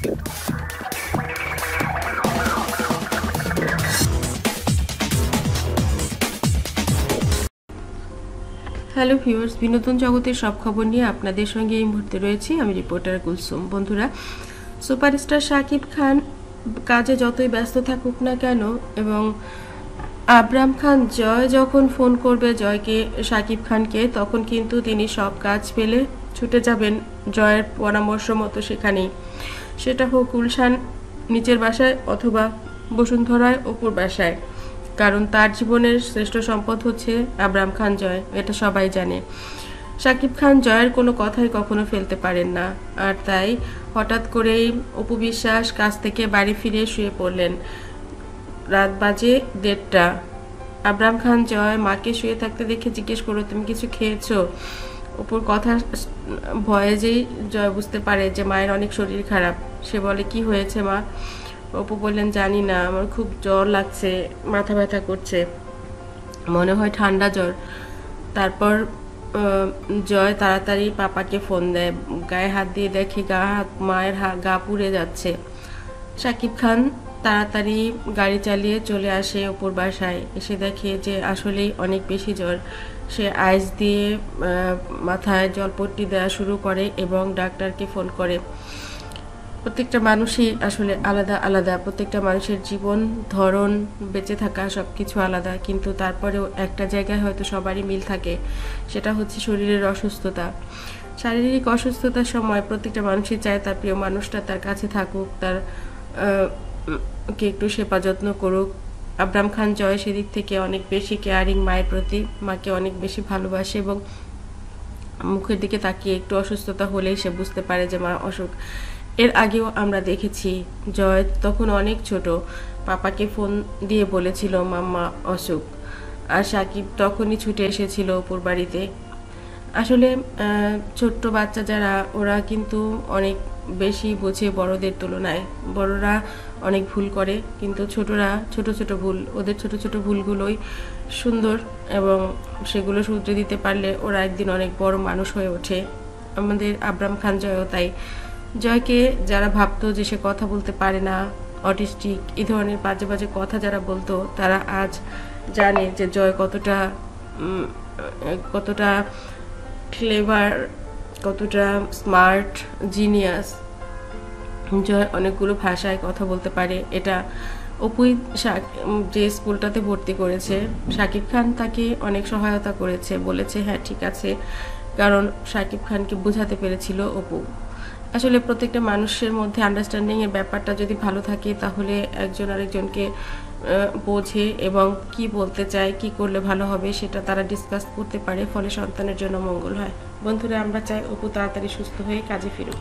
Hello viewers, বিনোদন জগতের সব খবর নিয়ে আপনাদের সঙ্গে এই মুহূর্তে রয়েছি আমি রিপোর্টার কুলসুম। বন্ধুরা, সুপারস্টার শাকিব খান কাজে যতই ব্যস্ত থাকুক না কেন এবং আবরাম খান জয় যখন ফোন করবে শাকিব খানকে, তখন কিন্তু তিনি সব কাজ ফেলে ছুটে যাবেন জয়ের পরামর্শ মতো সেখানেই, সেটা হোক গুলশান নিচের বাসায় অথবা বসুন্ধরায় অপুর বাসায়। কারণ তার জীবনের শ্রেষ্ঠ সম্পদ হচ্ছে আবরাম খান জয়, এটা সবাই জানে। শাকিব খান জয়ের কোনো কথাই কখনো ফেলতে পারেন না, আর তাই হঠাৎ করেই অপু বিশ্বাস কাজ থেকে বাড়ি ফিরে শুয়ে পড়লেন। রাত বাজে 1:30। আবরাম খান জয় মাকে শুয়ে থাকতে দেখে জিজ্ঞেস করলো, তুমি কিছু খেয়েছো? অপুর কথা ভয়ে যেই জয় বুঝতে পারে যে মায়ের অনেক শরীর খারাপ। সে বলে, কি হয়েছে মা? অপু বললেন, জানি না, আমার খুব জ্বর লাগছে, মাথা ব্যথা করছে, মনে হয় ঠান্ডা জ্বর। তারপর জয় তাড়াতাড়ি পাপাকে ফোন দেয়, গায়ে হাত দিয়ে দেখে মায়ের গা পুড়ে যাচ্ছে। শাকিব খান তাড়াতাড়ি গাড়ি চালিয়ে চলে আসে অপুর বাসায়, এসে দেখে যে আসলেই অনেক বেশি জ্বর। সে আইস দিয়ে মাথায় জলপট্টি দেওয়া শুরু করে এবং ডাক্তারকে ফোন করে। প্রত্যেকটা মানুষই আসলে আলাদা আলাদা, প্রত্যেকটা মানুষের জীবন ধরন, বেঁচে থাকা সব কিছু আলাদা, কিন্তু তারপরেও একটা জায়গায় হয়তো সবারই মিল থাকে, সেটা হচ্ছে শরীরের অসুস্থতা। শারীরিক অসুস্থতার সময় প্রত্যেকটা মানুষই চায় তার প্রিয় মানুষটা তার কাছে থাকুক, তার কে একটু সেবা যত্ন করুক। আবরাম খান জয় সেদিক থেকে অনেক বেশি কেয়ারিং মায়ের প্রতি, মাকে অনেক বেশি ভালোবাসে এবং মুখের দিকে তাকিয়ে একটু অসুস্থতা হলেই সে বুঝতে পারে যে মা অসুখ। এর আগেও আমরা দেখেছি জয় তখন অনেক ছোট, পাপাকে ফোন দিয়ে বলেছিল মাম্মা অসুখ, আর সাকিব তখনই ছুটে এসেছিল অপুর বাড়িতে। আসলে ছোট্ট বাচ্চা যারা, ওরা কিন্তু অনেক বেশি বোঝে বড়দের তুলনায়। বড়রা অনেক ভুল করে, কিন্তু ছোটরা ছোট ছোট ভুল, ওদের ছোট ছোট ভুলগুলোই সুন্দর এবং সেগুলো শুধরে দিতে পারলে ওরা একদিন অনেক বড় মানুষ হয়ে ওঠে। আমাদের আবরাম খান জয়ও তাই। জয়কে যারা ভাবতো যে সে কথা বলতে পারে না, অটিস্টিক, এই ধরনের বাজে বাজে কথা যারা বলতো, তারা আজ জানে যে জয় কতটা ক্লেভার, কতটা স্মার্ট, জিনিয়াস। জয় অনেকগুলো ভাষায় কথা বলতে পারে। এটা অপুই যে স্কুলটাতে ভর্তি করেছে, শাকিব খান তাকে অনেক সহায়তা করেছে, বলেছে হ্যাঁ ঠিক আছে, কারণ শাকিব খানকে বোঝাতে পেরেছিল অপু। আসলে প্রত্যেকটা মানুষের মধ্যে আন্ডারস্ট্যান্ডিং এর ব্যাপারটা যদি ভালো থাকে, তাহলে একজন আরেকজনকে বোঝে এবং কি বলতে চায়, কি করলে ভালো হবে সেটা তারা ডিসকাস করতে পারে, ফলে সন্তানের জন্য মঙ্গল হয়। বন্ধুরা, আমরা চাই অপু তাড়াতাড়ি সুস্থ হয়ে কাজে ফিরুক।